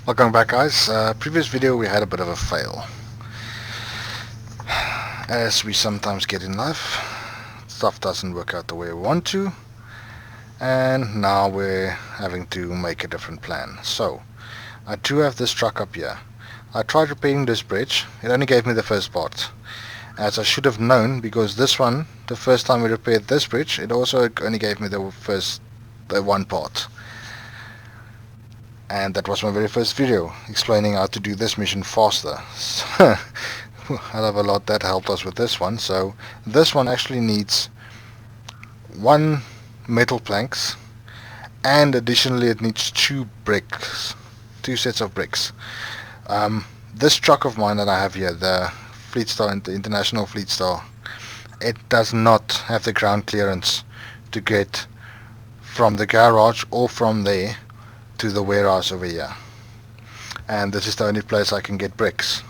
Welcome back, guys. Previous video we had a bit of a fail, as we sometimes get in life. Stuff doesn't work out the way we want to, and now we're having to make a different plan. So I do have this truck up here. I tried repairing this bridge. It only gave me the first part, as I should have known, because this one, the first time we repaired this bridge, it also only gave me the one part. And that was my very first video explaining how to do this mission faster. Hell of a lot that helped us with this one. So this one actually needs one metal planks, and additionally it needs two sets of bricks. This truck of mine that I have here, the Fleetstar, the International Fleetstar, it does not have the ground clearance to get from the garage or from there to the warehouse over here, and this is the only place I can get bricks.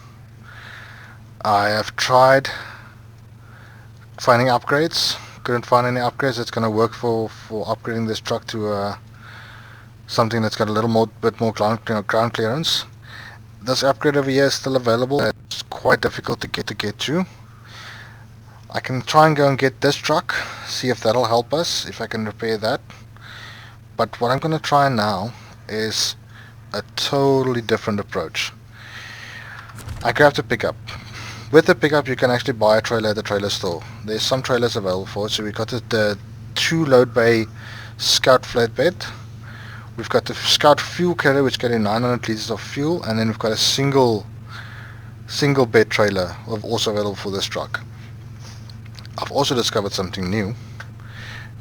I have tried finding upgrades, couldn't find any upgrades that's going to work for upgrading this truck to something that's got a little bit more ground clearance. This upgrade over here is still available. It's quite difficult to get to. I can try and go and get this truck, see if that'll help us, if I can repair that. But what I'm going to try now is a totally different approach. I grabbed a pickup. With the pickup you can actually buy a trailer at the trailer store. There's some trailers available for it. So we got the 2 load bay Scout flatbed. We've got the Scout fuel carrier which carries 900 liters of fuel, and then we've got a single bed trailer also available for this truck. I've also discovered something new.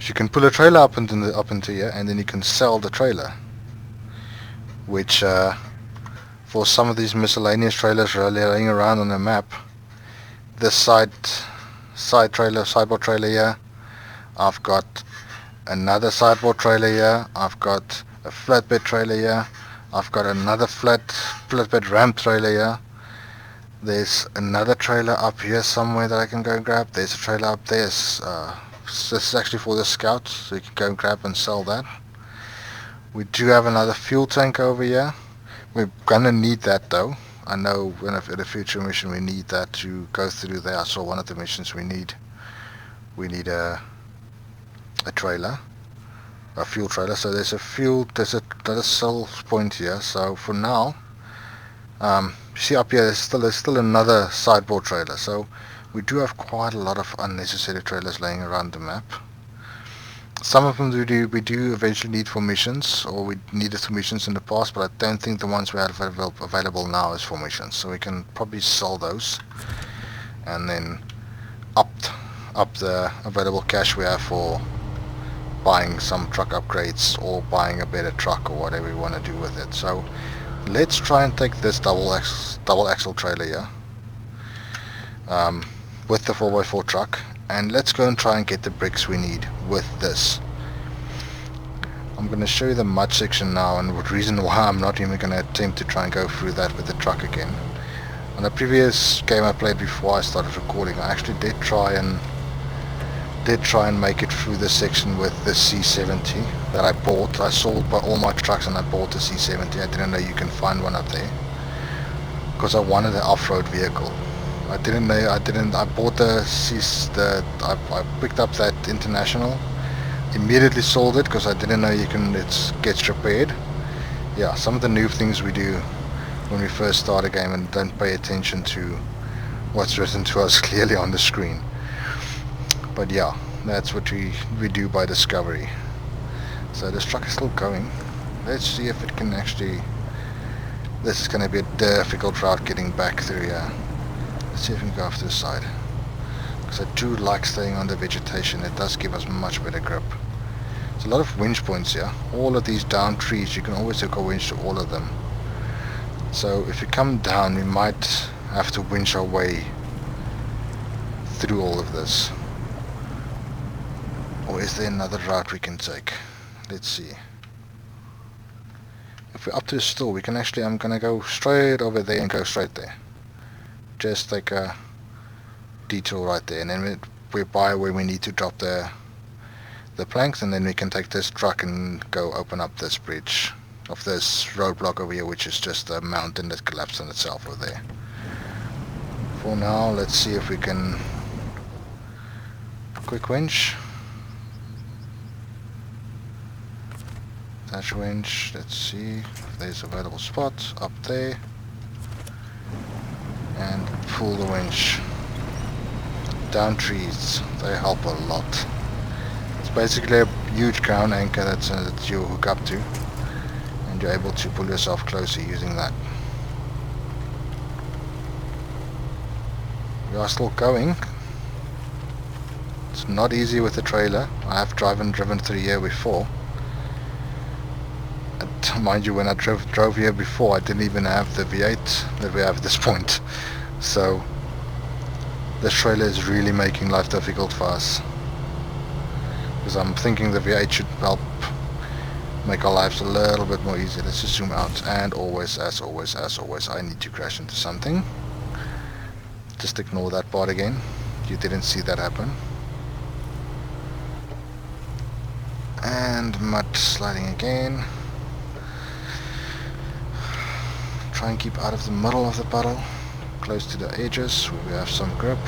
You can pull a trailer up into here, and then you can sell the trailer, which for some of these miscellaneous trailers laying around on the map, this sideboard trailer here, I've got another sideboard trailer here, I've got a flatbed trailer here, I've got another flatbed ramp trailer here, there's another trailer up here somewhere that I can go and grab, there's a trailer up there. This is actually for the Scout, so you can go and grab and sell that. We do have another fuel tank over here. We're gonna need that though. I know in a future mission we need that to go through there. I saw one of the missions we need a trailer, a fuel trailer. So there's another sell point here. So for now, you see up here there's still another sideboard trailer. So we do have quite a lot of unnecessary trailers laying around the map. Some of them we do eventually need for missions, or we needed for missions in the past, but I don't think the ones we have available now is for missions. So we can probably sell those, and then up the available cash we have for buying some truck upgrades or buying a better truck or whatever we want to do with it. So let's try and take this double axle trailer here with the 4x4 truck, and let's go and try and get the bricks we need with this. I'm going to show you the mud section now, and the reason why I'm not even going to attempt to try and go through that with the truck again. On a previous game I played before I started recording, I actually did try and make it through this section with the C70 that I bought. I sold all my trucks and I bought the C70. I didn't know you can find one up there, because I wanted an off-road vehicle. I bought I picked up that International, immediately sold it because I didn't know it gets repaired. Yeah, some of the new things we do when we first start a game and don't pay attention to what's written to us clearly on the screen. But yeah, that's what we do by discovery. So this truck is still going. Let's see if it can actually... This is going to be a difficult route getting back through here. Let's see if we can go off to the side, because I do like staying on the vegetation. It does give us much better grip. There's a lot of winch points here. All of these down trees, you can always hook a winch to all of them. So if you come down, we might have to winch our way through all of this. Or is there another route we can take? Let's see. If we're up to the store, we can actually, I'm gonna go straight over there and go straight there. Just take a detour right there, and then we're by where we need to drop the planks, and then we can take this truck and go open up this bridge of this roadblock over here, which is just a mountain that collapsed on itself over there. For now, let's see if we can quick winch, attach winch. Let's see if there's available spots up there, and pull the winch down trees. They help a lot. It's basically a huge ground anchor that you hook up to, and you're able to pull yourself closer using that. We are still going. It's not easy with the trailer. I have driven through here before. And mind you, when I drove here before, I didn't even have the V8 that we have at this point. So this trailer is really making life difficult for us, because I'm thinking the V8 should help make our lives a little bit more easy. Let's just zoom out, and always, as always, I need to crash into something. Just ignore that part again. You didn't see that happen. And mud sliding again. Try and keep out of the middle of the puddle, close to the edges where we have some grip.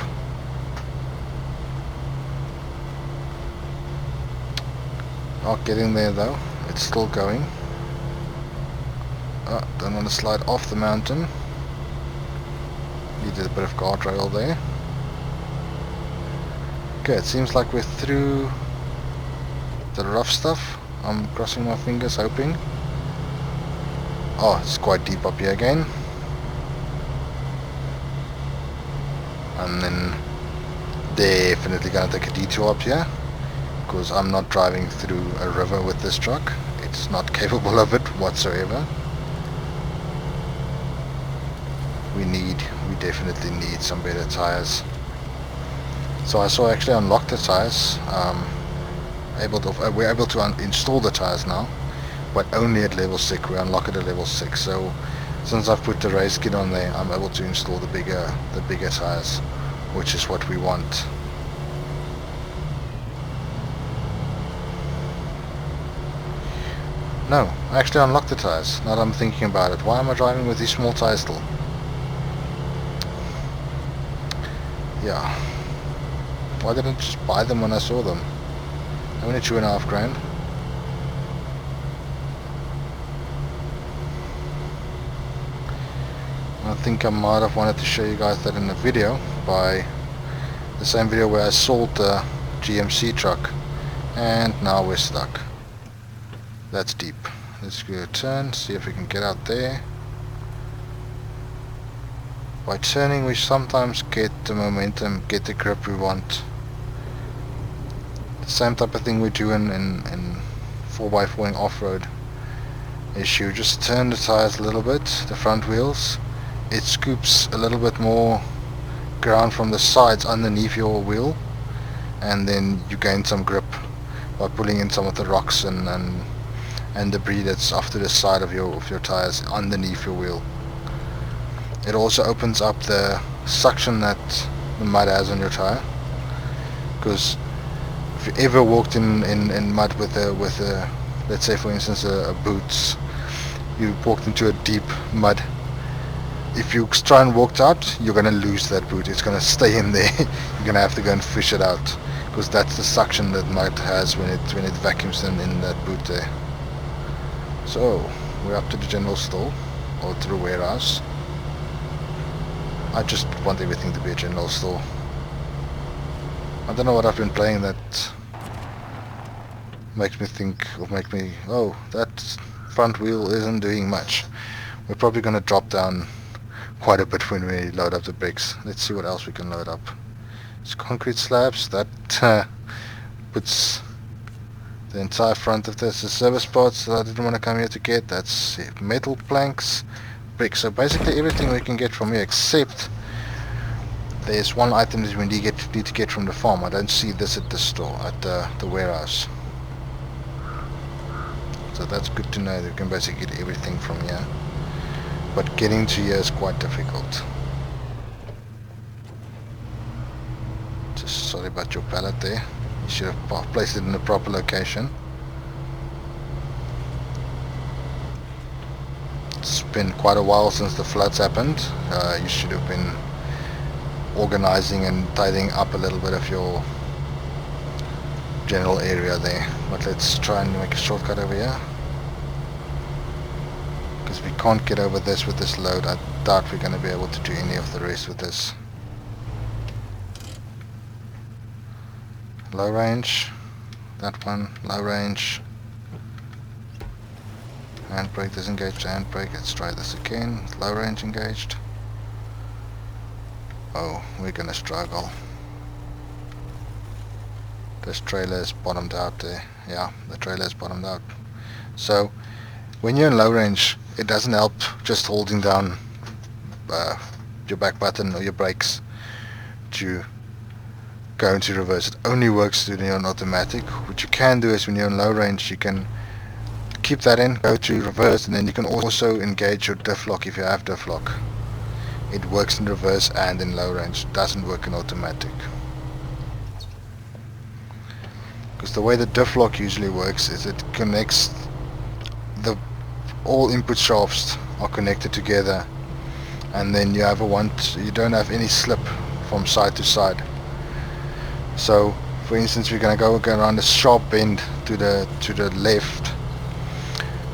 Not getting there though. It's still going. Oh, don't want to slide off the mountain. Needed a bit of guardrail there. Okay, it seems like we're through the rough stuff. I'm crossing my fingers, hoping. Oh, it's quite deep up here again. And then definitely gonna take a detour up here, because I'm not driving through a river with this truck. It's not capable of it whatsoever. We definitely need some better tires. So I saw actually unlock the tires. We're able to install the tires now, but only at level 6. We unlock it at level 6. So since I've put the race kit on there, I'm able to install the bigger tires, which is what we want. No, I actually unlocked the tires. Now that I'm thinking about it, why am I driving with these small tires still? Yeah. Why didn't I just buy them when I saw them? Only $2.5 grand. I think I might have wanted to show you guys that in a video, by the same video where I sold the GMC truck, and now we're stuck. That's deep. Let's go turn, see if we can get out there. By turning, we sometimes get the momentum, get the grip we want. The same type of thing we do in 4x4 off-road. Is you just turn the tires a little bit, the front wheels. It scoops a little bit more ground from the sides underneath your wheel, and then you gain some grip by pulling in some of the rocks and debris that's off to the side of your tires underneath your wheel. It also opens up the suction that the mud has on your tire, because if you ever walked in mud with a let's say for instance a boots, you walked into a deep mud, if you try and walk out, you're gonna lose that boot. It's gonna stay in there. You're gonna have to go and fish it out, because that's the suction that mud has when it vacuums in that boot there. So we're up to the general store, or to the warehouse. I just want everything to be a general store. I don't know what I've been playing that makes me think, or oh, that front wheel isn't doing much. We're probably going to drop down quite a bit when we load up the bricks. Let's see what else we can load up. It's concrete slabs. That puts the entire front of this. The service parts that I didn't want to come here to get. That's metal planks, bricks. So basically everything we can get from here, except there's one item that we need to get from the farm. I don't see this at the store, at the warehouse. So that's good to know that we can basically get everything from here. But getting to here is quite difficult. Just sorry about your pallet there. You should have placed it in the proper location. It's been quite a while since the floods happened. You should have been organizing and tidying up a little bit of your general area there. But let's try and make a shortcut over here, because we can't get over this with this load. I doubt we're going to be able to do any of the rest with this. Low range, that one, low range. Handbrake disengaged, handbrake. Let's try this again. Low range engaged. Oh, we're gonna struggle. This trailer is bottomed out there. Yeah, the trailer is bottomed out. So when you're in low range, it doesn't help just holding down your back button or your brakes to go into reverse. It only works when you're on automatic. What you can do is when you're in low range, you can keep that in, go to reverse, and then you can also engage your diff lock if you have diff lock. It works in reverse and in low range. It doesn't work in automatic. Because the way the diff lock usually works is it connects all input shafts are connected together, and then you don't have any slip from side to side. So for instance, we're going to go around a sharp bend to the left.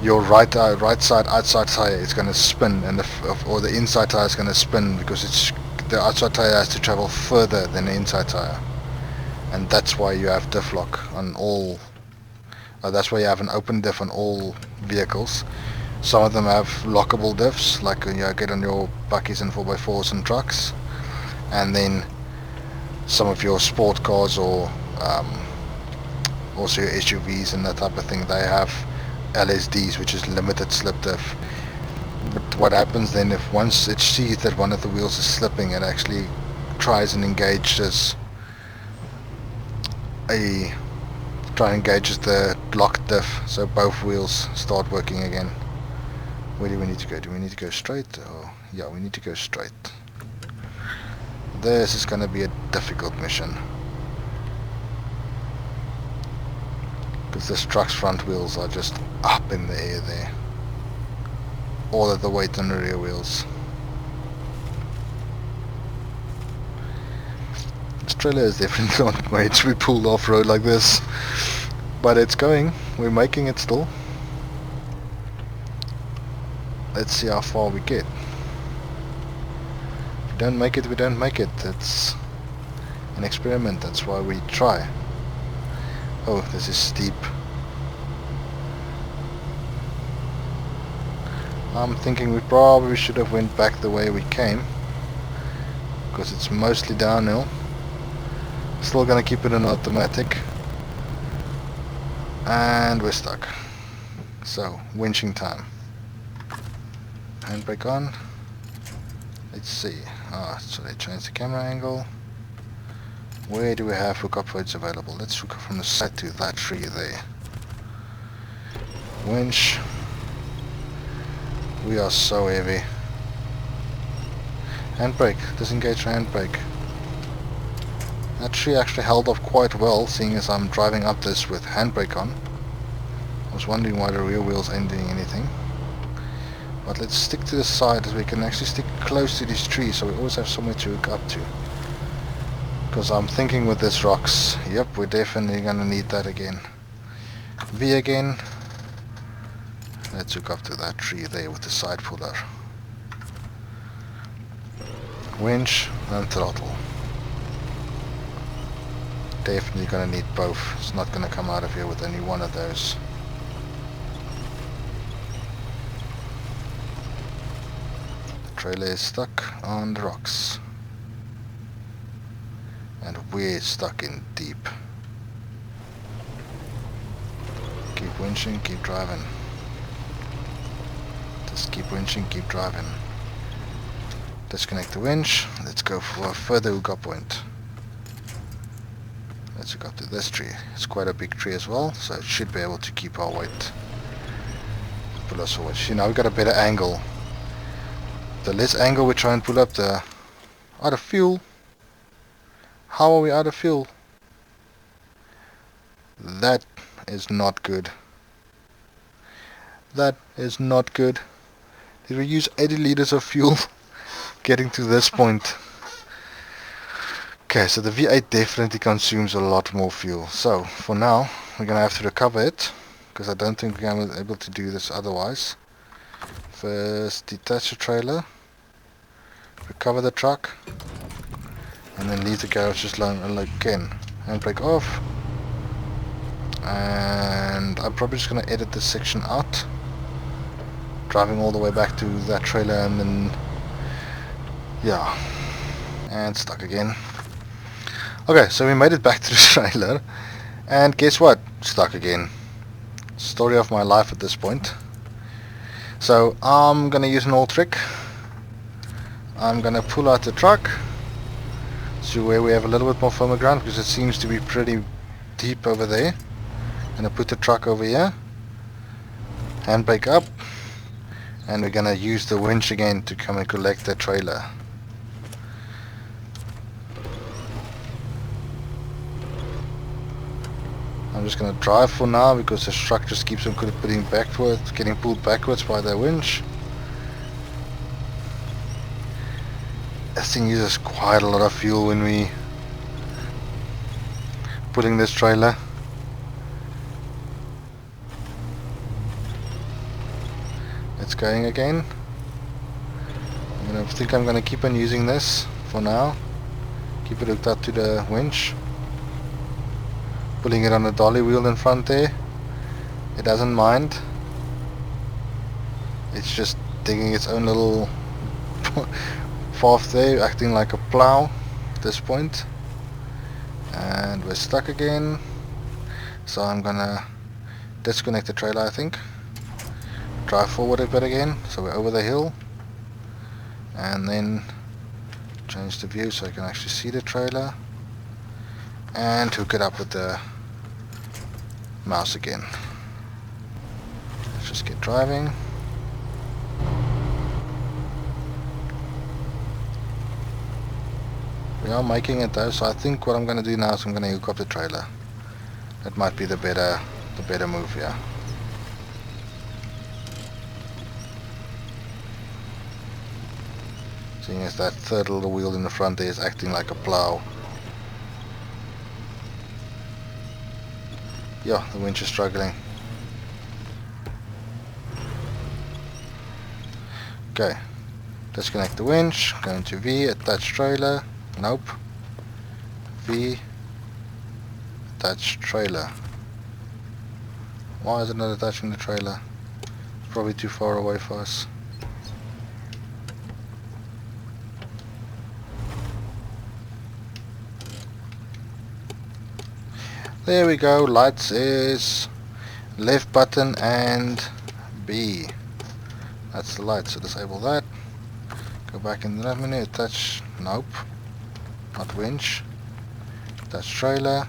Your right side outside tire is going to spin, and or the inside tire is going to spin, because the outside tire has to travel further than the inside tire, and that's why you have diff lock on all. That's why you have an open diff on all vehicles. Some of them have lockable diffs, like you get on your buckies and 4x4s and trucks, and then some of your sport cars or also your SUVs and that type of thing, they have LSDs, which is limited slip diff. But what happens then, if once it sees that one of the wheels is slipping, it actually tries and engages the locked diff, so both wheels start working again. Where do we need to go? Do we need to go straight? Oh, yeah, we need to go straight. This is going to be a difficult mission, because this truck's front wheels are just up in the air there. All of the weight on the rear wheels. This trailer is definitely not made to be pulled off-road like this, but it's going. We're making it still. Let's see how far we get. If we don't make it, we don't make it. It's an experiment, that's why we try. Oh, this is steep. I'm thinking we probably should have went back the way we came, because it's mostly downhill. Still gonna keep it in automatic, and we're stuck. So, winching time. Handbrake on. Let's see. So they changed the camera angle. Where do we have hookup points available? Let's hook up from the side to that tree there. Winch. We are so heavy. Handbrake. Disengage handbrake. That tree actually held off quite well, seeing as I'm driving up this with handbrake on. I was wondering why the rear wheels ain't doing anything. But let's stick to the side, as we can actually stick close to these trees, so we always have somewhere to hook up to. Because I'm thinking with this rocks, yep, we're definitely gonna need that again. V again. Let's hook up to that tree there with the side puller. Winch and throttle. Definitely gonna need both. It's not gonna come out of here with only one of those. The trailer is stuck on the rocks. And we're stuck in deep. Keep winching, keep driving. Just keep winching, keep driving. Disconnect the winch. Let's go for a further hookup point. Let's hook up to this tree. It's quite a big tree as well, so it should be able to keep our weight. Pull us forward. See, now we've got a better angle. The less angle we try and pull up, the out of fuel. How are we out of fuel? That is not good. That is not good. Did we use 80 liters of fuel getting to this point? Okay, so the V8 definitely consumes a lot more fuel. So for now, we're gonna have to recover it, because I don't think we're gonna be able to do this otherwise. First, detach the trailer, recover the truck, and then leave the garage just again. Handbrake off. And I'm probably just gonna edit this section out. Driving all the way back to that trailer and then, yeah. And stuck again. Okay, so we made it back to the trailer. And guess what? Stuck again. Story of my life at this point. So I'm gonna use an old trick. I'm gonna pull out the truck to where we have a little bit more firmer ground, because it seems to be pretty deep over there. Gonna put the truck over here. Handbrake up. And we're gonna use the winch again to come and collect the trailer. I'm just gonna drive for now because the truck just keeps on getting pulled backwards by the winch. This thing uses quite a lot of fuel when we pulling this trailer. It's going again. I think I'm gonna keep on using this for now. Keep it hooked up to the winch. Pulling it on the dolly wheel in front there. It doesn't mind. It's just digging its own little path there, acting like a plow at this point. And we're stuck again. So I'm gonna disconnect the trailer, I think. Drive forward a bit again, so we're over the hill. And then change the view so I can actually see the trailer. And hook it up with the mouse again. Let's just get driving. We are making it though, so I think what I'm going to do now is I'm going to hook up the trailer. That might be the better move here. Seeing as that third little wheel in the front there is acting like a plow. Yeah, the winch is struggling. Okay, disconnect the winch, go into V, attach trailer. Nope. V, attach trailer. Why is it not attaching the trailer? It's probably too far away for us. There we go. Lights is left button and B. That's the light, so disable that. Go back in the nav menu, attach, nope, not winch, attach trailer,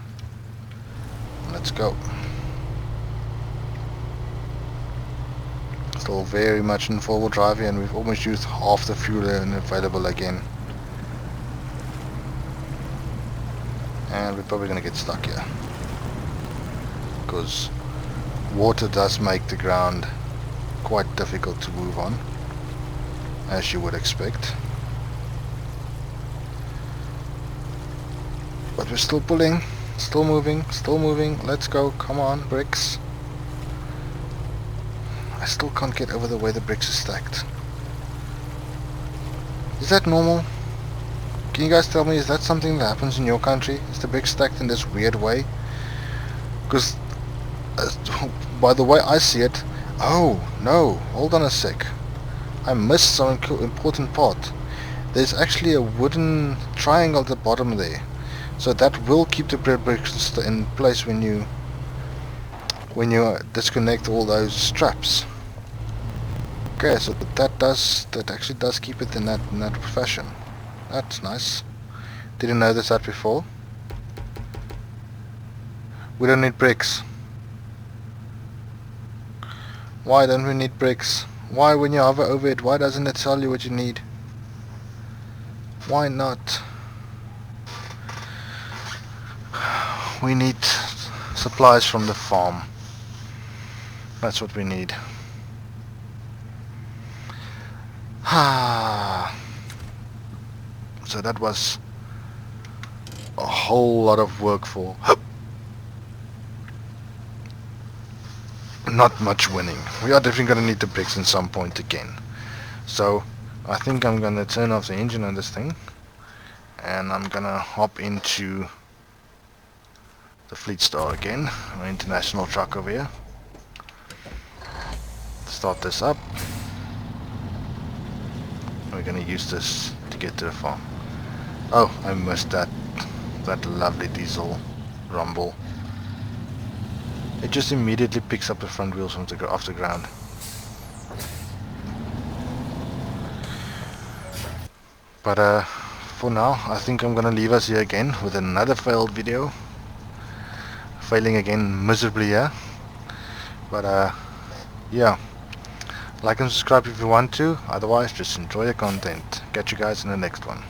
let's go. Still very much in four-wheel drive here, and we've almost used half the fuel available again. And we're probably going to get stuck here, because water does make the ground quite difficult to move on, as you would expect. But we're still pulling, still moving, let's go, come on, bricks. I still can't get over the way the bricks are stacked. Is that normal? Can you guys tell me, is that something that happens in your country? Is the bricks stacked in this weird way? Because by the way I see it, oh no, hold on a sec, I missed some important part. There's actually a wooden triangle at the bottom there, so that will keep the bread bricks in place when you disconnect all those straps. Okay, so that actually does keep it in that fashion. That's nice. Didn't notice that before. We don't need bricks. Why don't we need bricks? Why, when you hover over it, why doesn't it tell you what you need? Why not? We need supplies from the farm. That's what we need. So that was a whole lot of work for not much winning. We are definitely going to need the bricks in some point again. So I think I'm going to turn off the engine on this thing, and I'm going to hop into the Fleet Star again, our international truck over here. Start this up. We're going to use this to get to the farm. Oh, I missed that lovely diesel rumble. It just immediately picks up the front wheels off the ground. But for now, I think I'm gonna leave us here again with another failed video. Failing again miserably here. But yeah. Like and subscribe if you want to. Otherwise, just enjoy the content. Catch you guys in the next one.